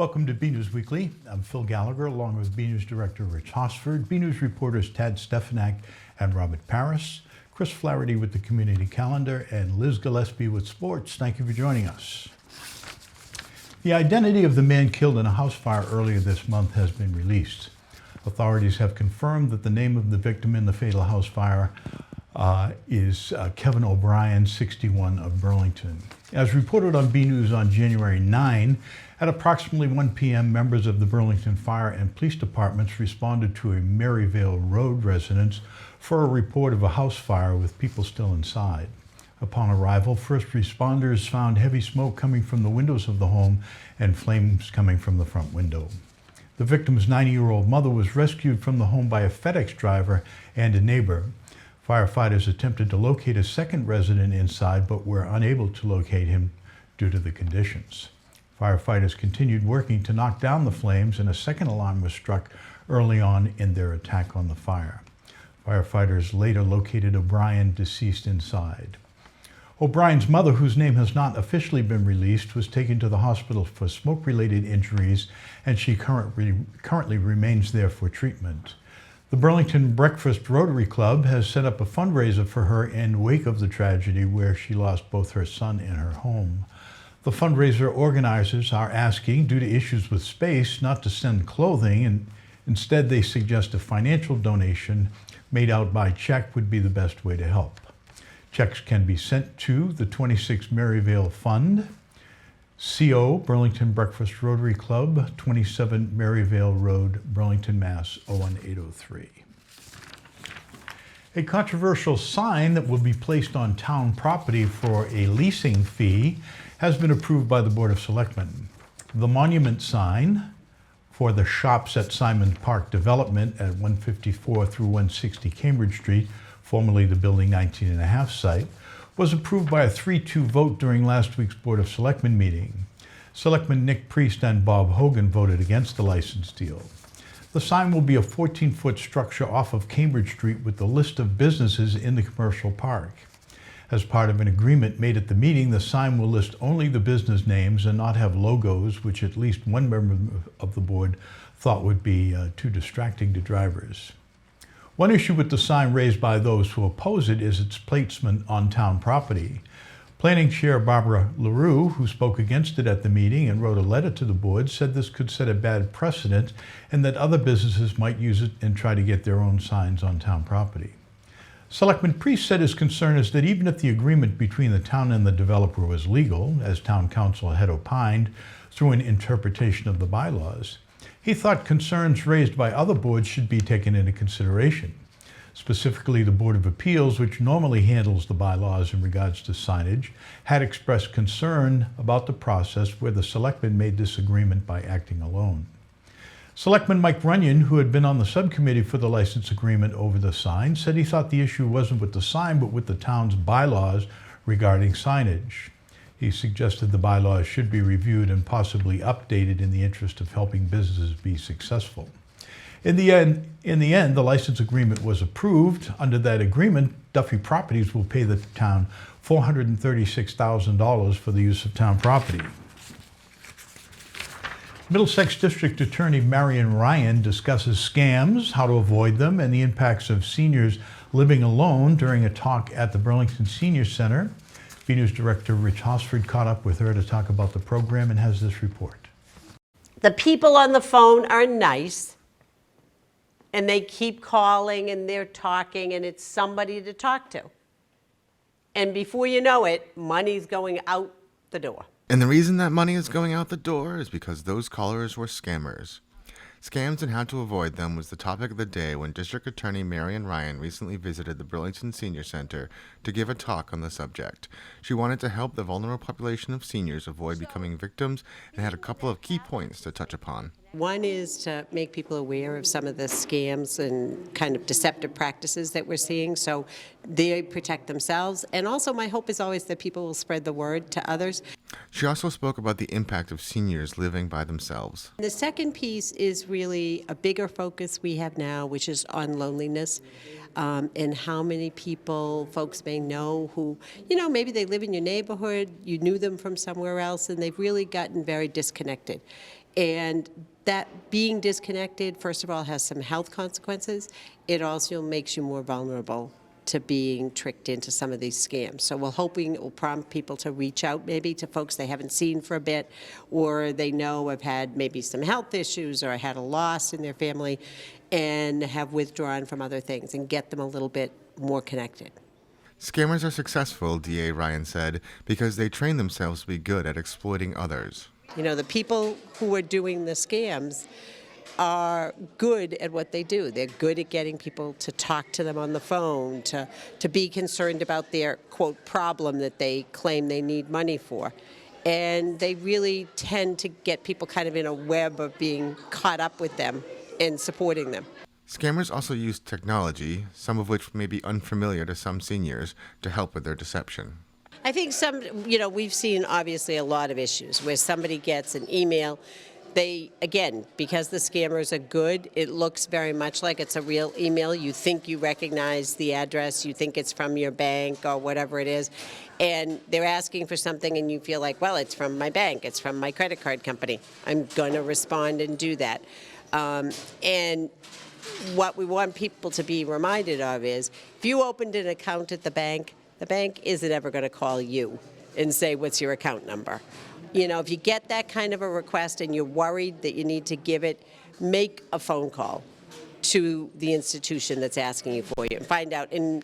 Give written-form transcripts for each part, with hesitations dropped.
Welcome to BNEWS Weekly. I'm Phil Gallagher, along with BNEWS Director Rich Hosford, BNEWS reporters Tad Stefanak and Robert Paris, Chris Flaherty with the Community Calendar, and Liz Gillespie with Sports. Thank you for joining us. The identity of the man killed in a house fire earlier this month has been released. Authorities have confirmed that the name of the victim in the fatal house fire is Kevin O'Brien, 61, of Burlington. As reported on BNews on January 9, at approximately 1 p.m., members of the Burlington Fire and Police Departments responded to a Maryvale Road residence for a report of a house fire with people still inside. Upon arrival, first responders found heavy smoke coming from the windows of the home and flames coming from the front window. The victim's 90-year-old mother was rescued from the home by a FedEx driver and a neighbor. Firefighters attempted to locate a second resident inside, but were unable to locate him due to the conditions. Firefighters continued working to knock down the flames, and a second alarm was struck early on in their attack on the fire. Firefighters later located O'Brien deceased inside. O'Brien's mother, whose name has not officially been released, was taken to the hospital for smoke-related injuries, and she currently remains there for treatment. The Burlington Breakfast Rotary Club has set up a fundraiser for her in wake of the tragedy where she lost both her son and her home. The fundraiser organizers are asking, due to issues with space, not to send clothing, and instead they suggest a financial donation made out by check would be the best way to help. Checks can be sent to the 26 Maryvale Fund, CO, Burlington Breakfast Rotary Club, 27 Maryvale Road, Burlington, Mass. 01803. A controversial sign that will be placed on town property for a leasing fee has been approved by the Board of Selectmen. The monument sign for the shops at Simon Park Development at 154 through 160 Cambridge Street, formerly the Building 19.5 site, was approved by a 3-2 vote during last week's Board of Selectmen meeting. Selectmen Nick Priest and Bob Hogan voted against the license deal. The sign will be a 14-foot structure off of Cambridge Street with the list of businesses in the commercial park. As part of an agreement made at the meeting, the sign will list only the business names and not have logos, which at least one member of the board thought would be too distracting to drivers. One issue with the sign raised by those who oppose it is its placement on town property. Planning Chair Barbara LaRue, who spoke against it at the meeting and wrote a letter to the board, said this could set a bad precedent and that other businesses might use it and try to get their own signs on town property. Selectman Priest said his concern is that even if the agreement between the town and the developer was legal, as town council had opined through an interpretation of the bylaws, he thought concerns raised by other boards should be taken into consideration. Specifically, the Board of Appeals, which normally handles the bylaws in regards to signage, had expressed concern about the process where the selectmen made this agreement by acting alone. Selectman Mike Runyon, who had been on the subcommittee for the license agreement over the sign, said he thought the issue wasn't with the sign but with the town's bylaws regarding signage. He suggested the bylaws should be reviewed and possibly updated in the interest of helping businesses be successful. In the end, the license agreement was approved. Under that agreement, Duffy Properties will pay the town $436,000 for the use of town property. Middlesex District Attorney Marian Ryan discusses scams, how to avoid them, and the impacts of seniors living alone during a talk at the Burlington Senior Center. BNews Director Rich Hosford caught up with her to talk about the program and has this report. The people on the phone are nice, and they keep calling and they're talking, and it's somebody to talk to. And before you know it, money's going out the door. And the reason that money is going out the door is because those callers were scammers. Scams and how to avoid them was the topic of the day when District Attorney Marian Ryan recently visited the Burlington Senior Center to give a talk on the subject. She wanted to help the vulnerable population of seniors avoid becoming victims and had a couple of key points to touch upon. One is to make people aware of some of the scams and kind of deceptive practices that we're seeing so they protect themselves. And also my hope is always that people will spread the word to others. She also spoke about the impact of seniors living by themselves. The second piece is really a bigger focus we have now, which is on loneliness. And how many people folks may know who, maybe they live in your neighborhood, you knew them from somewhere else, and they've really gotten very disconnected. And that being disconnected, first of all, has some health consequences. It also makes you more vulnerable to being tricked into some of these scams. So we're hoping it will prompt people to reach out maybe to folks they haven't seen for a bit, or they know have had maybe some health issues or had a loss in their family and have withdrawn from other things, and get them a little bit more connected. Scammers are successful, DA Ryan said, because they train themselves to be good at exploiting others. You know, the people who are doing the scams are good at what they do. They're good at getting people to talk to them on the phone, to be concerned about their, quote, problem that they claim they need money for. And they really tend to get people kind of in a web of being caught up with them and supporting them. Scammers also use technology, some of which may be unfamiliar to some seniors, to help with their deception. I think we've seen obviously a lot of issues where somebody gets an email. They, again, because the scammers are good, it looks very much like it's a real email. You think you recognize the address, you think it's from your bank or whatever it is, and they're asking for something and you feel like, well, it's from my bank, it's from my credit card company. I'm going to respond and do that. And what we want people to be reminded of is, if you opened an account at the bank isn't ever going to call you and say, what's your account number? You know, if you get that kind of a request and you're worried that you need to give it, make a phone call to the institution that's asking you for you and find out. And,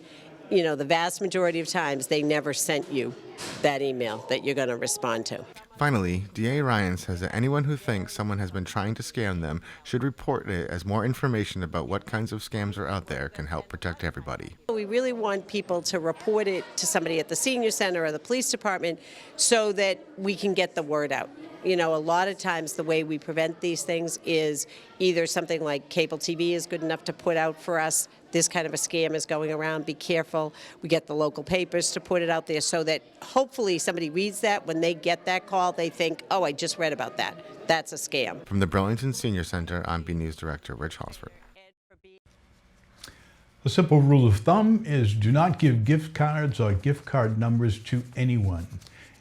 you know, the vast majority of times they never sent you that email that you're going to respond to. Finally, DA Ryan says that anyone who thinks someone has been trying to scam them should report it, as more information about what kinds of scams are out there can help protect everybody. We really want people to report it to somebody at the senior center or the police department so that we can get the word out. You know, a lot of times the way we prevent these things is either something like cable TV is good enough to put out for us, this kind of a scam is going around, be careful. We get the local papers to put it out there so that hopefully somebody reads that. When they get that call, they think, oh, I just read about that. That's a scam. From the Burlington Senior Center, I'm BNEWS Director Rich Halsford. A simple rule of thumb is do not give gift cards or gift card numbers to anyone.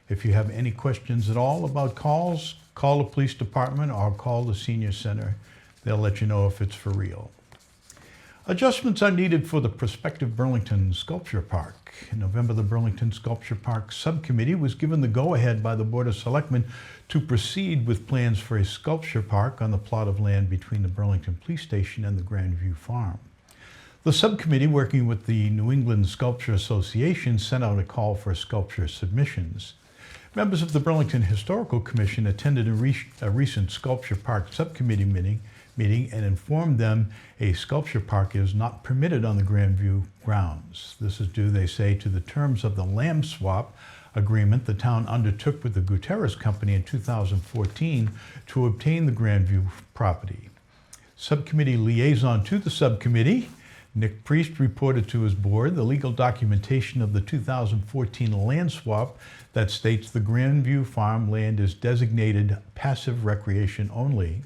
If you have any questions at all about calls, call the police department or call the senior center. They'll let you know if it's for real. Adjustments are needed for the prospective Burlington Sculpture Park. In November, the Burlington Sculpture Park Subcommittee was given the go-ahead by the Board of Selectmen to proceed with plans for a sculpture park on the plot of land between the Burlington Police Station and the Grandview Farm. The subcommittee, working with the New England Sculpture Association, sent out a call for sculpture submissions. Members of the Burlington Historical Commission attended a recent Sculpture Park Subcommittee meeting and informed them a sculpture park is not permitted on the Grandview grounds. This is due, they say, to the terms of the land swap agreement the town undertook with the Gutierrez Company in 2014 to obtain the Grandview property. Subcommittee liaison to the subcommittee, Nick Priest, reported to his board the legal documentation of the 2014 land swap that states the Grandview Farm land is designated passive recreation only.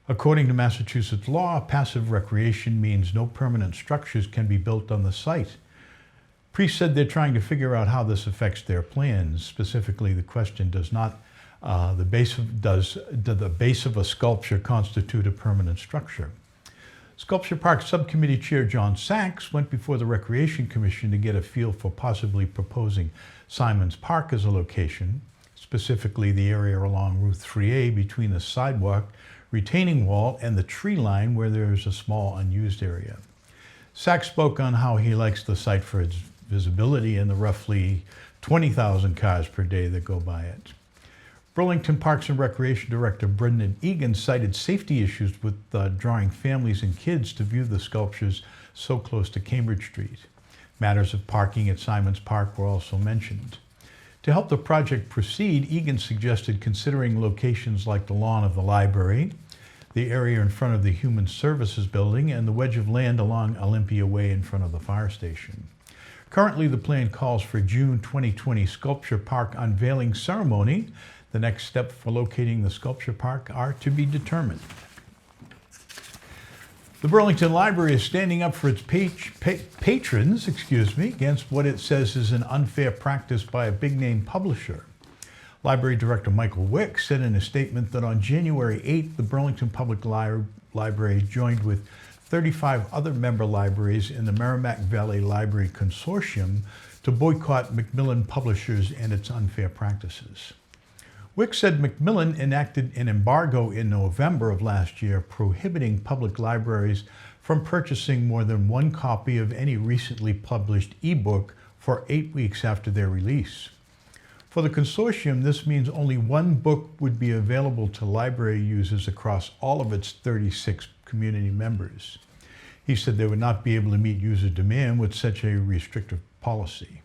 According to Massachusetts law, passive recreation means no permanent structures can be built on the site. Priest said they're trying to figure out how this affects their plans. Specifically, the question does the base of a sculpture constitute a permanent structure? Sculpture Park Subcommittee Chair John Sachs went before the Recreation Commission to get a feel for possibly proposing Simons Park as a location, specifically the area along Route 3A between the sidewalk, retaining wall, and the tree line where there is a small unused area. Sachs spoke on how he likes the site for its visibility and the roughly 20,000 cars per day that go by it. Burlington Parks and Recreation Director Brendan Egan cited safety issues with drawing families and kids to view the sculptures so close to Cambridge Street. Matters of parking at Simons Park were also mentioned. To help the project proceed, Egan suggested considering locations like the lawn of the library, the area in front of the Human Services Building, and the wedge of land along Olympia Way in front of the fire station. Currently, the plan calls for June 2020 Sculpture Park unveiling ceremony. The next step for locating the sculpture park are to be determined. The Burlington Library is standing up for its patrons, against what it says is an unfair practice by a big-name publisher. Library Director Michael Wick said in a statement that on January 8th, the Burlington Public Library joined with 35 other member libraries in the Merrimack Valley Library Consortium to boycott Macmillan Publishers and its unfair practices. Wick said Macmillan enacted an embargo in November of last year prohibiting public libraries from purchasing more than one copy of any recently published ebook for 8 weeks after their release. For the consortium, this means only one book would be available to library users across all of its 36 community members. He said they would not be able to meet user demand with such a restrictive policy.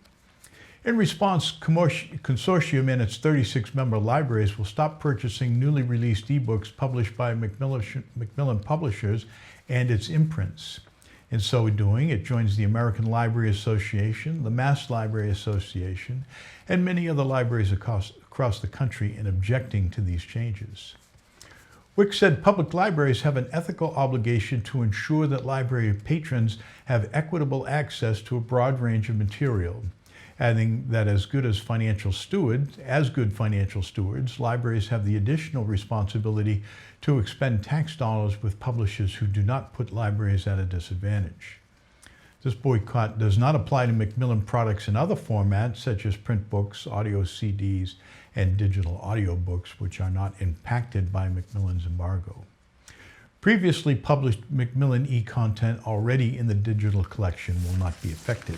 In response, consortium and its 36 member libraries will stop purchasing newly released ebooks published by Macmillan Publishers and its imprints. In so doing, it joins the American Library Association, the Mass Library Association, and many other libraries across the country in objecting to these changes. Wick said public libraries have an ethical obligation to ensure that library patrons have equitable access to a broad range of material, adding that as good financial stewards, libraries have the additional responsibility to expend tax dollars with publishers who do not put libraries at a disadvantage. This boycott does not apply to Macmillan products in other formats, such as print books, audio CDs, and digital audiobooks, which are not impacted by Macmillan's embargo. Previously published Macmillan e-content already in the digital collection will not be affected.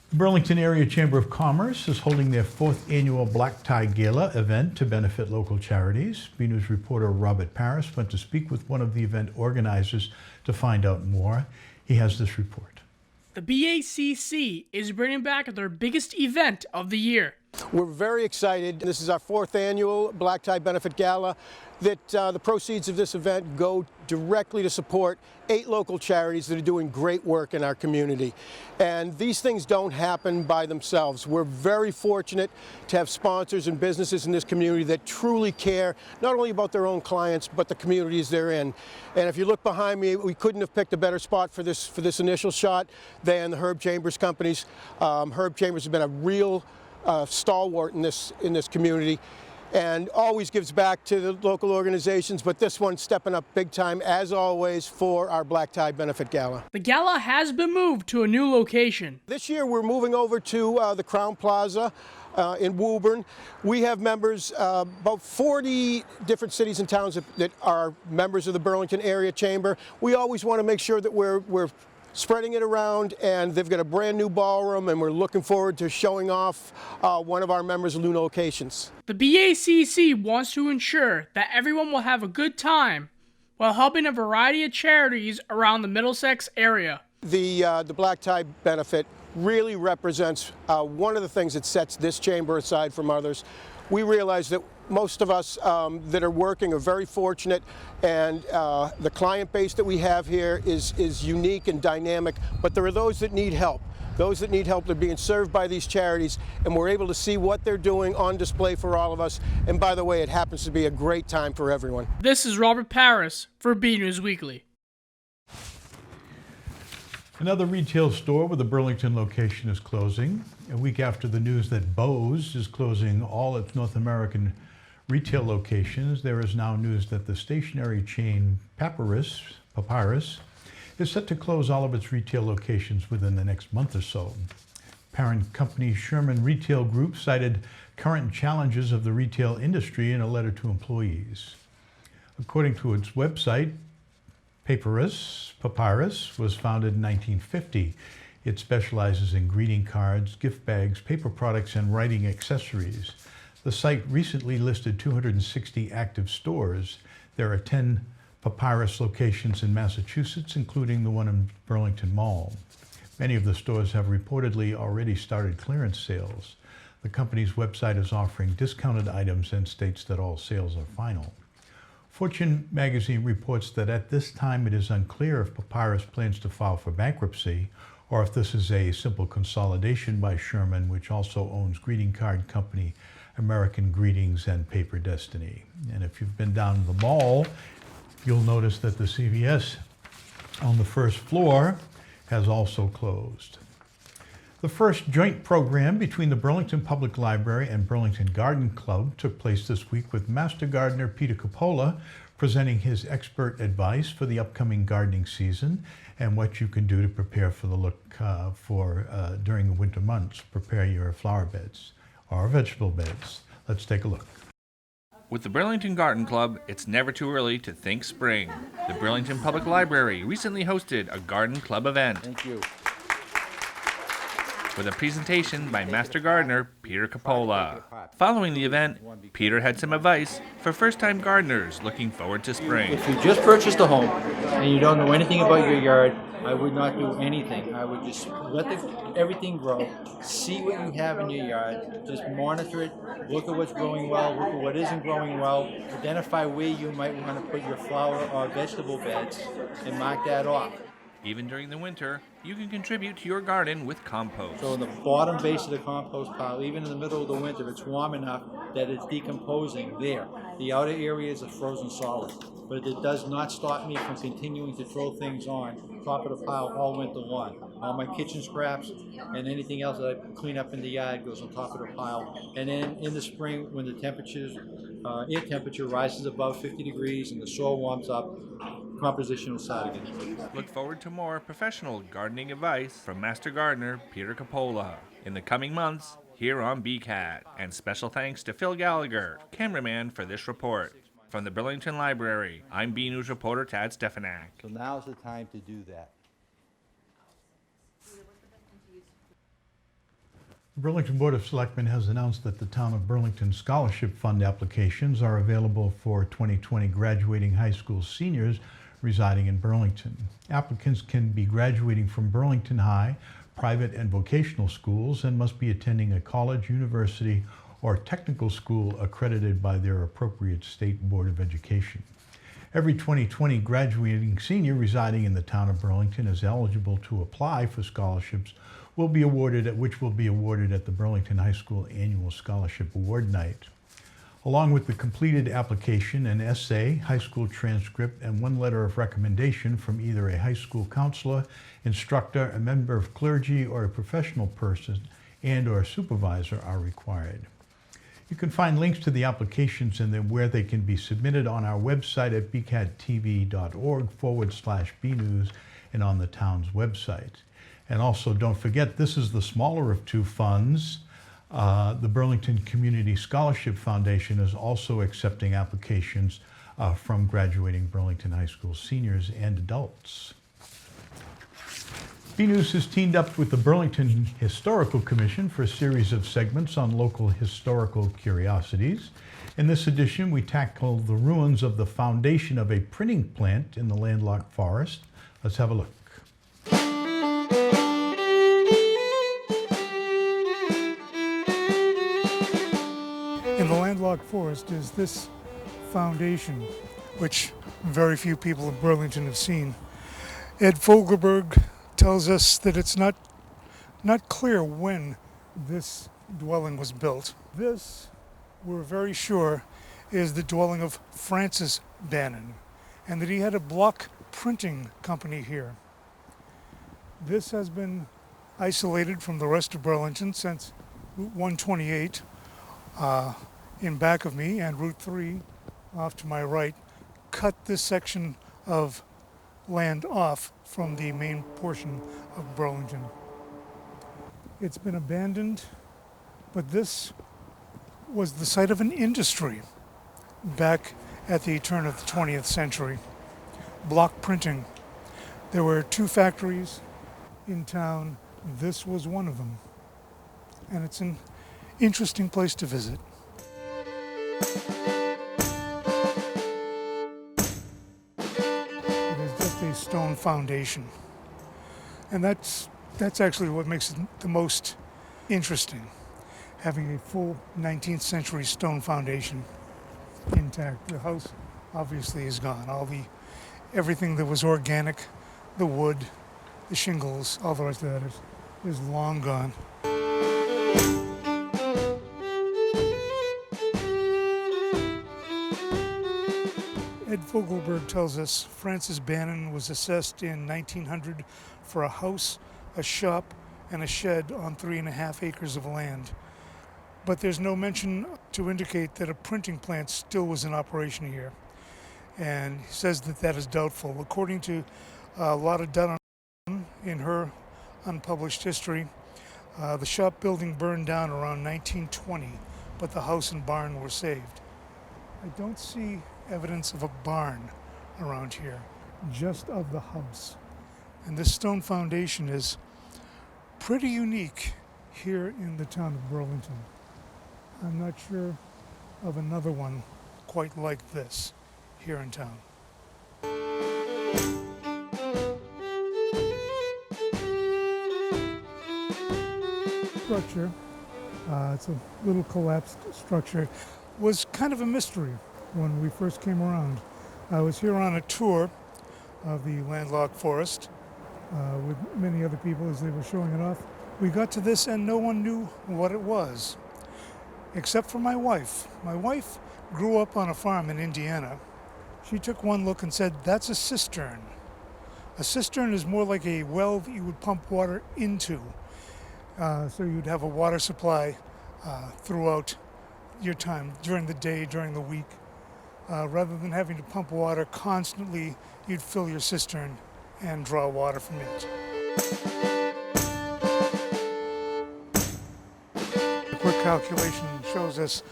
The Burlington Area Chamber of Commerce is holding their 4th annual Black Tie Gala event to benefit local charities. BNEWS reporter Robert Paris went to speak with one of the event organizers to find out more. He has this report. The BACC is bringing back their biggest event of the year. We're very excited. This is our 4th annual Black Tie Benefit Gala. That the proceeds of this event go directly to support 8 local charities that are doing great work in our community. And these things don't happen by themselves. We're very fortunate to have sponsors and businesses in this community that truly care not only about their own clients, but the communities they're in. And if you look behind me, we couldn't have picked a better spot for this initial shot than the Herb Chambers companies. Herb Chambers has been a real stalwart in this community and always gives back to the local organizations, but this one's stepping up big time, as always, for our Black Tie Benefit Gala. The gala has been moved to a new location. This year we're moving over to the Crown Plaza in Woburn. We have members, about 40 different cities and towns that are members of the Burlington Area Chamber. We always want to make sure that we're spreading it around, and they've got a brand new ballroom, and we're looking forward to showing off one of our members' new locations. The BACC wants to ensure that everyone will have a good time while helping a variety of charities around the Middlesex area. The Black Tie Benefit really represents one of the things that sets this chamber aside from others. We realize that most of us that are working are very fortunate, and the client base that we have here is unique and dynamic, but there are those that need help. Those that need help are being served by these charities, and we're able to see what they're doing on display for all of us. And by the way, it happens to be a great time for everyone. This is Robert Paris for BNEWS Weekly. Another retail store with a Burlington location is closing. A week after the news that Bose is closing all its North American retail locations, there is now news that the stationery chain Papyrus is set to close all of its retail locations within the next month or so. Parent company Sherman Retail Group cited current challenges of the retail industry in a letter to employees. According to its website, Papyrus was founded in 1950. It specializes in greeting cards, gift bags, paper products, and writing accessories. The site recently listed 260 active stores. There are 10 Papyrus locations in Massachusetts, including the one in Burlington Mall. Many of the stores have reportedly already started clearance sales. The company's website is offering discounted items and states that all sales are final. Fortune magazine reports that at this time it is unclear if Papyrus plans to file for bankruptcy or if this is a simple consolidation by Sherman, which also owns greeting card company American Greetings and Paper Destiny. And if you've been down to the mall, you'll notice that the CVS on the first floor has also closed. The first joint program between the Burlington Public Library and Burlington Garden Club took place this week with Master Gardener Peter Coppola presenting his expert advice for the upcoming gardening season and what you can do to prepare for the during the winter months. Prepare your flower beds or vegetable beds. Let's take a look. With the Burlington Garden Club, it's never too early to think spring. The Burlington Public Library recently hosted a garden club event. Thank you. With a presentation by Master Gardener Peter Coppola. Following the event, Peter had some advice for first-time gardeners looking forward to spring. If you just purchased a home and you don't know anything about your yard, I would not do anything. I would just let everything grow, see what you have in your yard, just monitor it, look at what's growing well, look at what isn't growing well, identify where you might want to put your flower or vegetable beds, and mark that off. Even during the winter, you can contribute to your garden with compost. So in the bottom base of the compost pile, even in the middle of the winter, it's warm enough that it's decomposing there. The outer areas are frozen solid. But it does not stop me from continuing to throw things on top of the pile all winter long. All my kitchen scraps and anything else that I clean up in the yard goes on top of the pile. And then in the spring, when the air temperature rises above 50 degrees and the soil warms up, composition will start again. Look forward to more professional gardening advice from Master Gardener Peter Coppola in the coming months here on BCAT. And special thanks to Phil Gallagher, cameraman for this report. From the Burlington Library, I'm BNEWS reporter Tad Stefanak. So now's the time to do that. The Burlington Board of Selectmen has announced that the Town of Burlington Scholarship Fund applications are available for 2020 graduating high school seniors residing in Burlington. Applicants can be graduating from Burlington High, private and vocational schools, and must be attending a college, university, or technical school accredited by their appropriate state board of education. Every 2020 graduating senior residing in the town of Burlington is eligible to apply for scholarships which will be awarded at the Burlington High School Annual Scholarship Award Night. Along with the completed application, an essay, high school transcript, and one letter of recommendation from either a high school counselor, instructor, a member of clergy, or a professional person and/or supervisor are required. You can find links to the applications and where they can be submitted on our website at bcattv.org/bnews and on the town's website. And also, don't forget, this is the smaller of two funds. The Burlington Community Scholarship Foundation is also accepting applications from graduating Burlington High School seniors and adults. BNews has teamed up with the Burlington Historical Commission for a series of segments on local historical curiosities. In this edition, we tackle the ruins of the foundation of a printing plant in the landlocked forest. Let's have a look. In the landlocked forest is this foundation, which very few people in Burlington have seen. Ed Fogelberg tells us that it's not clear when this dwelling was built. This, we're very sure, is the dwelling of Francis Bannon, and that he had a block printing company here. This has been isolated from the rest of Burlington since Route 128 in back of me and Route 3 off to my right cut this section of land off from the main portion of Burlington. It's been abandoned, but this was the site of an industry back at the turn of the 20th century. Block printing. There were 2 factories in town. This was one of them. And it's an interesting place to visit. It is just a stone foundation. And that's actually what makes it the most interesting, having a full 19th century stone foundation intact. The house obviously is gone. Everything that was organic, the wood, the shingles, all the rest of that is long gone. Ed Fogelberg tells us Francis Bannon was assessed in 1900 for a house, a shop, and a shed on 3.5 acres of land. But there's no mention to indicate that a printing plant still was in operation here. And he says that that is doubtful. According to Lotta Dunham in her unpublished history, the shop building burned down around 1920, but the house and barn were saved. I don't see evidence of a barn around here, just of the house. And this stone foundation is pretty unique here in the town of Burlington. I'm not sure of another one quite like this here in town. Structure, it's a little collapsed structure, was kind of a mystery when we first came around. I was here on a tour of the landlocked forest with many other people as they were showing it off. We got to this and no one knew what it was, except for my wife. My wife grew up on a farm in Indiana. She took one look and said, "That's a cistern." A cistern is more like a well that you would pump water into. So you'd have a water supply throughout your time, during the day, during the week. Rather than having to pump water constantly, you'd fill your cistern and draw water from it. A quick calculation shows us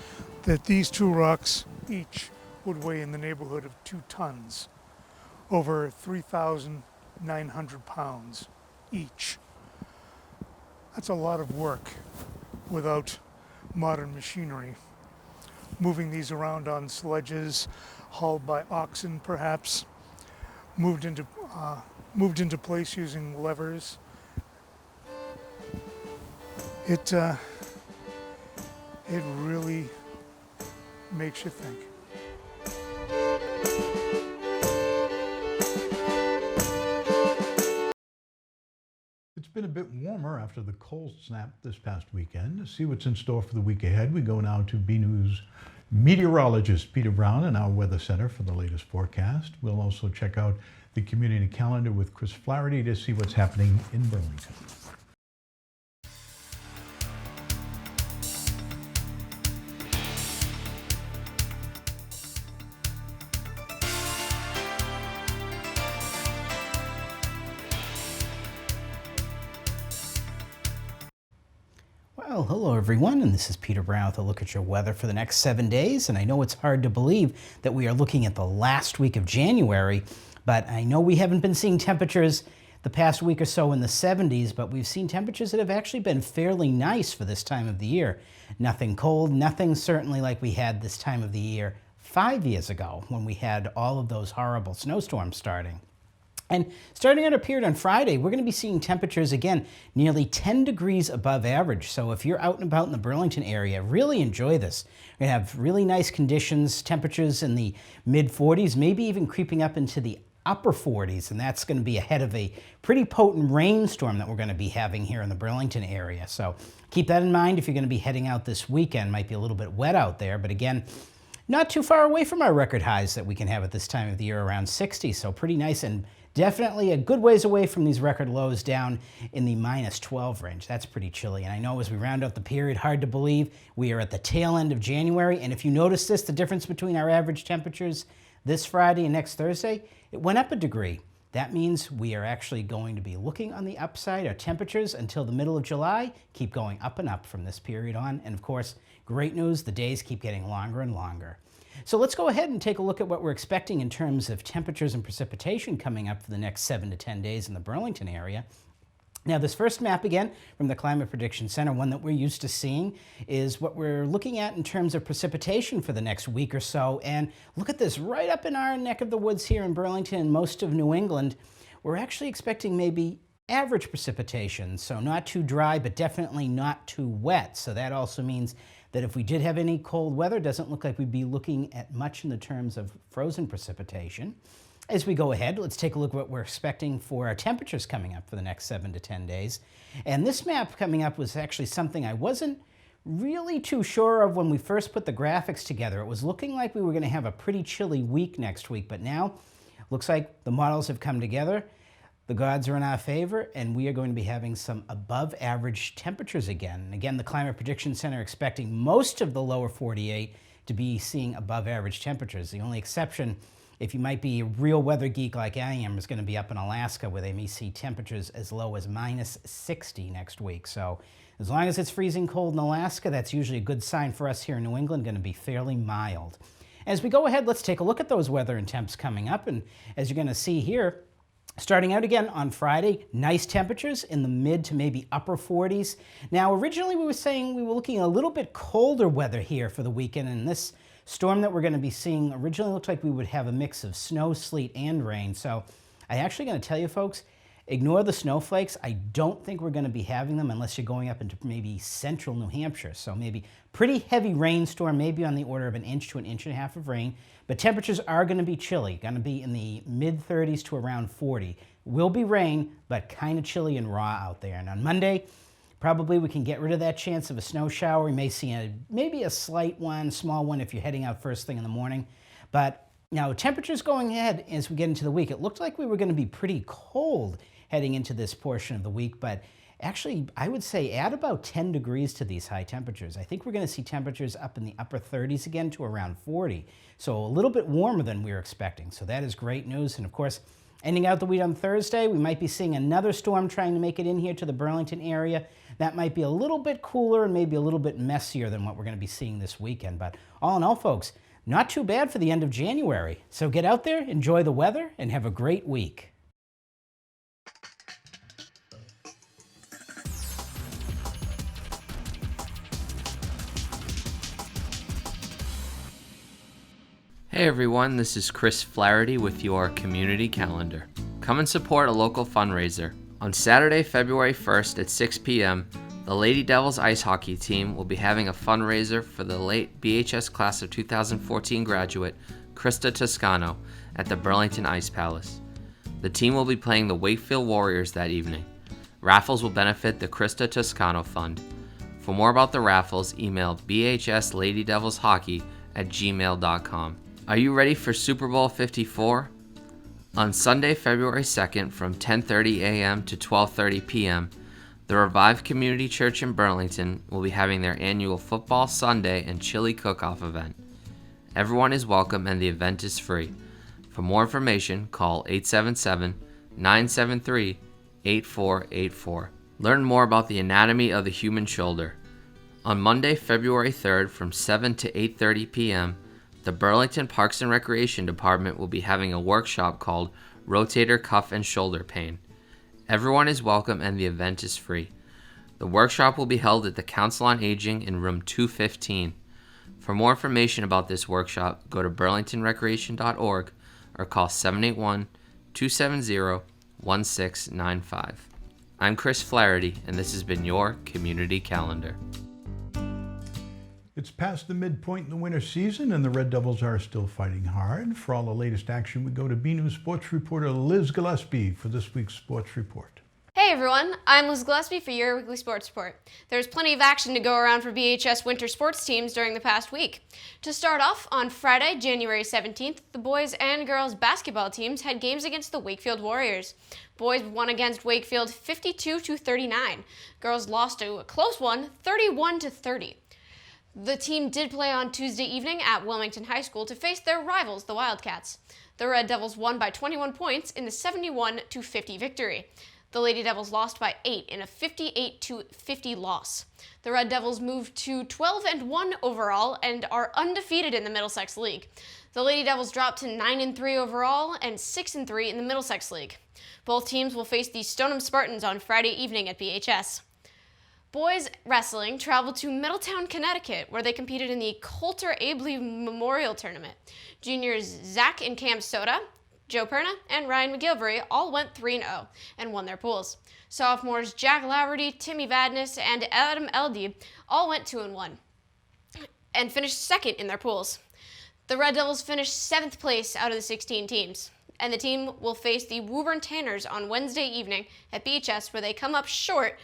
that these two rocks each would weigh in the neighborhood of 2 tons, over 3,900 pounds each. That's a lot of work without modern machinery. Moving these around on sledges, hauled by oxen perhaps, moved into place using levers. It really makes you think. It's been a bit warmer after the cold snap this past weekend. To see what's in store for the week ahead, we go now to BNEWS meteorologist Peter Brown in our Weather Center for the latest forecast. We'll also check out the community calendar with Chris Flaherty to see what's happening in Burlington. Well, hello everyone, and this is Peter Brown with a look at your weather for the next 7 days. And I know it's hard to believe that we are looking at the last week of January, but I know we haven't been seeing temperatures the past week or so in the 70s, but we've seen temperatures that have actually been fairly nice for this time of the year. Nothing cold, nothing certainly like we had this time of the year 5 years ago when we had all of those horrible snowstorms starting. And starting out a period on Friday, we're going to be seeing temperatures, again, nearly 10 degrees above average. So if you're out and about in the Burlington area, really enjoy this. We're going to have really nice conditions, temperatures in the mid-40s, maybe even creeping up into the upper 40s, and that's going to be ahead of a pretty potent rainstorm that we're going to be having here in the Burlington area. So keep that in mind if you're going to be heading out this weekend. Might be a little bit wet out there, but again, not too far away from our record highs that we can have at this time of the year, around 60, so pretty nice, and definitely a good ways away from these record lows down in the -12 range. That's pretty chilly. And I know as we round out the period, hard to believe, we are at the tail end of January. And if you notice this, the difference between our average temperatures this Friday and next Thursday, it went up a degree. That means we are actually going to be looking on the upside. Our temperatures until the middle of July keep going up and up from this period on. And of course, great news, the days keep getting longer and longer. So let's go ahead and take a look at what we're expecting in terms of temperatures and precipitation coming up for the next 7 to 10 days in the Burlington area. Now, this first map, again, from the Climate Prediction Center, one that we're used to seeing, is what we're looking at in terms of precipitation for the next week or so. And look at this, right up in our neck of the woods here in Burlington and most of New England, we're actually expecting maybe average precipitation. So not too dry, but definitely not too wet. So that also means that if we did have any cold weather, it doesn't look like we'd be looking at much in the terms of frozen precipitation. As we go ahead, let's take a look at what we're expecting for our temperatures coming up for the next 7 to 10 days. And this map coming up was actually something I wasn't really too sure of when we first put the graphics together. It was looking like we were going to have a pretty chilly week next week, but now looks like the models have come together. the gods are in our favor, and we are going to be having some above average temperatures again. And again, the Climate Prediction Center expecting most of the lower 48 to be seeing above average temperatures. The only exception, if you might be a real weather geek like I am, is going to be up in Alaska, where they may see temperatures as low as -60 next week. So as long as it's freezing cold in Alaska, that's usually a good sign for us here in New England, going to be fairly mild. As we go ahead, let's take a look at those weather and temps coming up. And as you're going to see here, starting out again on Friday, nice temperatures in the mid to maybe upper 40s. Now, originally we were saying we were looking at a little bit colder weather here for the weekend, and this storm that we're going to be seeing originally looked like we would have a mix of snow, sleet, and rain. So I'm actually going to tell you folks, ignore the snowflakes. I don't think we're going to be having them unless you're going up into maybe central New Hampshire. So maybe pretty heavy rainstorm, maybe on the order of 1 inch to 1.5 inches of rain. But temperatures are going to be chilly, going to be in the mid-30s to around 40. Will be rain, but kind of chilly and raw out there. And on Monday, probably we can get rid of that chance of a snow shower. We may see maybe a slight one, small one if you're heading out first thing in the morning. But now temperatures going ahead as we get into the week. It looked like we were going to be pretty cold heading into this portion of the week, but actually I would say add about 10 degrees to these high temperatures. I think we're going to see temperatures up in the upper 30s again to around 40. So a little bit warmer than we were expecting. So that is great news. And of course, ending out the week on Thursday, we might be seeing another storm trying to make it in here to the Burlington area. That might be a little bit cooler and maybe a little bit messier than what we're going to be seeing this weekend. But all in all, folks, not too bad for the end of January. So get out there, enjoy the weather, and have a great week. Hey everyone, this is Chris Flaherty with your community calendar. Come and support a local fundraiser. On Saturday, February 1st at 6 p.m., the Lady Devils ice hockey team will be having a fundraiser for the late BHS class of 2014 graduate, Krista Toscano, at the Burlington Ice Palace. The team will be playing the Wakefield Warriors that evening. Raffles will benefit the Krista Toscano Fund. For more about the raffles, email bhsladydevilshockey@gmail.com. Are you ready for Super Bowl 54? On Sunday, February 2nd from 10:30 a.m. to 12:30 p.m., the Revive Community Church in Burlington will be having their annual Football Sunday and Chili Cook-Off event. Everyone is welcome and the event is free. For more information, call 877-973-8484. Learn more about the anatomy of the human shoulder. On Monday, February 3rd from 7 to 8:30 p.m., the Burlington Parks and Recreation Department will be having a workshop called Rotator Cuff and Shoulder Pain. Everyone is welcome and the event is free. The workshop will be held at the Council on Aging in room 215. For more information about this workshop, go to burlingtonrecreation.org or call 781-270-1695. I'm Chris Flaherty, and this has been your Community Calendar. It's past the midpoint in the winter season, and the Red Devils are still fighting hard. For all the latest action, we go to BNEWS sports reporter Liz Gillespie for this week's sports report. Hey everyone, I'm Liz Gillespie for your weekly sports report. There's plenty of action to go around for BHS winter sports teams during the past week. To start off, on Friday, January 17th, the boys and girls basketball teams had games against the Wakefield Warriors. Boys won against Wakefield 52-39. Girls lost to a close one, 31-30. The team did play on Tuesday evening at Wilmington High School to face their rivals, the Wildcats. The Red Devils won by 21 points in the 71-50 victory. The Lady Devils lost by 8 in a 58-50 loss. The Red Devils moved to 12-1 overall and are undefeated in the Middlesex League. The Lady Devils dropped to 9-3 overall and 6-3 in the Middlesex League. Both teams will face the Stoneham Spartans on Friday evening at BHS. Boys wrestling traveled to Middletown, Connecticut, where they competed in the Coulter Abley Memorial Tournament. Juniors Zach and Cam Soda, Joe Perna, and Ryan McGilvery all went 3-0 and won their pools. Sophomores Jack Laverty, Timmy Vadnais, and Adam Eldy all went 2-1 and finished second in their pools. The Red Devils finished 7th place out of the 16 teams, and the team will face the Woburn Tanners on Wednesday evening at BHS, where they come up short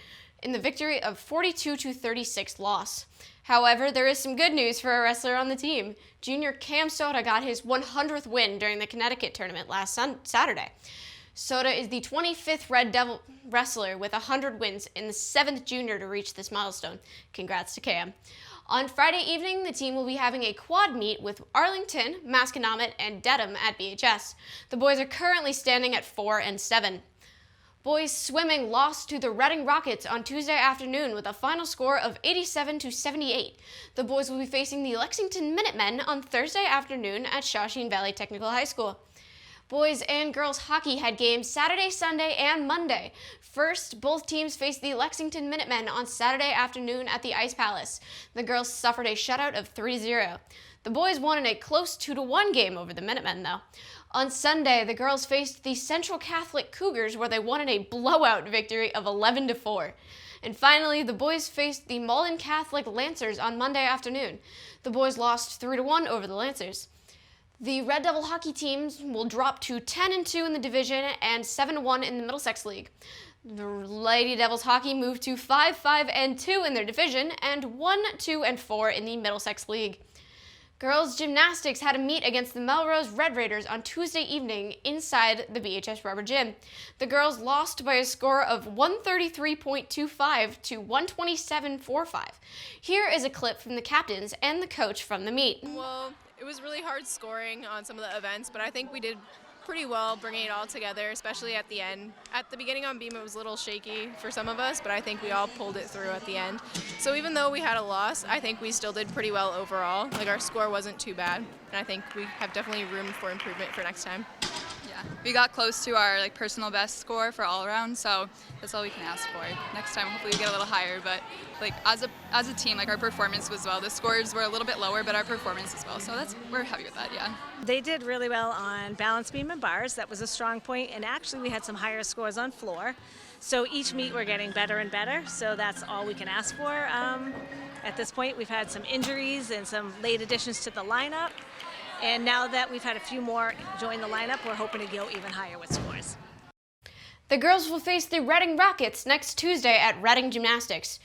in the victory of 42-36 loss. However, there is some good news for a wrestler on the team. Junior Cam Soda got his 100th win during the Connecticut tournament last Saturday. Soda is the 25th Red Devil wrestler with 100 wins and the 7th junior to reach this milestone. Congrats to Cam. On Friday evening, the team will be having a quad meet with Arlington, Masconomet, and Dedham at BHS. The boys are currently standing at 4 and 7. Boys swimming lost to the Reading Rockets on Tuesday afternoon with a final score of 87-78. The boys will be facing the Lexington Minutemen on Thursday afternoon at Shawshene Valley Technical High School. Boys and girls hockey had games Saturday, Sunday, and Monday. First, both teams faced the Lexington Minutemen on Saturday afternoon at the Ice Palace. The girls suffered a shutout of 3-0. The boys won in a close 2-1 game over the Minutemen, though. On Sunday, the girls faced the Central Catholic Cougars, where they won in a blowout victory of 11-4. And finally, the boys faced the Malden Catholic Lancers on Monday afternoon. The boys lost 3-1 over the Lancers. The Red Devil hockey teams will drop to 10-2 in the division and 7-1 in the Middlesex League. The Lady Devils hockey moved to 5-2 in their division and 1-2-4 in the Middlesex League. Girls gymnastics had a meet against the Melrose Red Raiders on Tuesday evening inside the BHS Rubber Gym. The girls lost by a score of 133.25 to 127.45. Here is a clip from the captains and the coach from the meet. Well, it was really hard scoring on some of the events, but I think we did pretty well bringing it all together, especially at the end. At the beginning on beam, it was a little shaky for some of us, but I think we all pulled it through at the end. So even though we had a loss, I think we still did pretty well overall. Like, our score wasn't too bad, and I think we have definitely room for improvement for next time. Yeah, we got close to our personal best score for all around, so that's all we can ask for. Next time, hopefully we get a little higher, but as a team, our performance was well. The scores were a little bit lower, but our performance as well. So we're happy with that. Yeah. They did really well on balance beam and bars. That was a strong point, and actually we had some higher scores on floor. So each meet we're getting better and better. So that's all we can ask for. At this point, we've had some injuries and some late additions to the lineup. And now that we've had a few more join the lineup, we're hoping to go even higher with scores. The girls will face the Reading Rockets next Tuesday at Reading Gymnastics.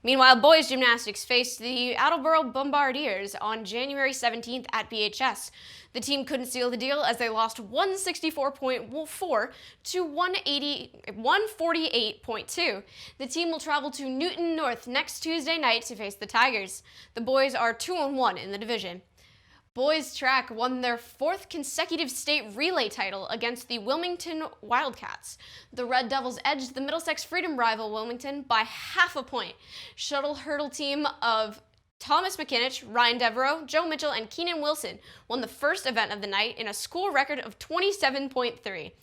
Meanwhile, boys gymnastics faced the Attleboro Bombardiers on January 17th at BHS. The team couldn't seal the deal as they lost 164.4 to 148.2. The team will travel to Newton North next Tuesday night to face the Tigers. The boys are 2-1 in the division. Boys track won their 4th consecutive state relay title against the Wilmington Wildcats. The Red Devils edged the Middlesex Freedom rival Wilmington by half a point. Shuttle hurdle team of Thomas McKinich, Ryan Devereaux, Joe Mitchell, and Keenan Wilson won the first event of the night in a school record of 27.3.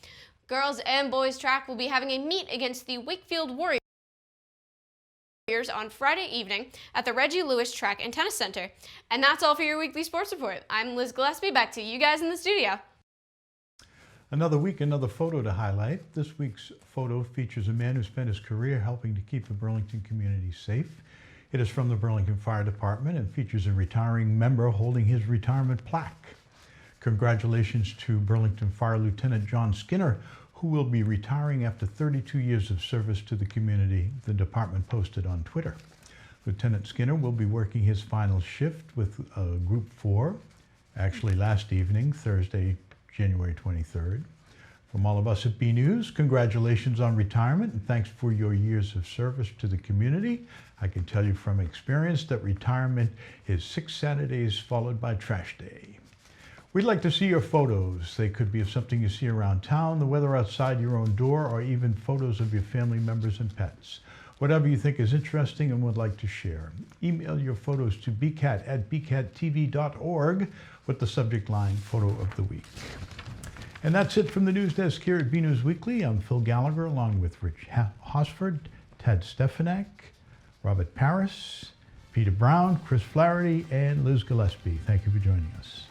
Girls and boys track will be having a meet against the Wakefield Warriors on Friday evening at the Reggie Lewis Track and Tennis Center. And that's all for your weekly sports report. I'm Liz Gillespie, back to you guys in the studio. Another week, another photo to highlight. This week's photo features a man who spent his career helping to keep the Burlington community safe. It is from the Burlington Fire Department and features a retiring member holding his retirement plaque. Congratulations to Burlington Fire Lieutenant John Skinner, who will be retiring after 32 years of service to the community, the department posted on Twitter. Lieutenant Skinner will be working his final shift with Group 4, actually last evening, Thursday, January 23rd. From all of us at BNews, congratulations on retirement and thanks for your years of service to the community. I can tell you from experience that retirement is 6 Saturdays followed by trash day. We'd like to see your photos. They could be of something you see around town, the weather outside your own door, or even photos of your family members and pets. Whatever you think is interesting and would like to share. Email your photos to bcat@bcattv.org with the subject line Photo of the Week. And that's it from the news desk here at BNEWS Weekly. I'm Phil Gallagher along with Rich Hosford, Tad Stefanak, Robert Paris, Peter Brown, Chris Flaherty, and Liz Gillespie. Thank you for joining us.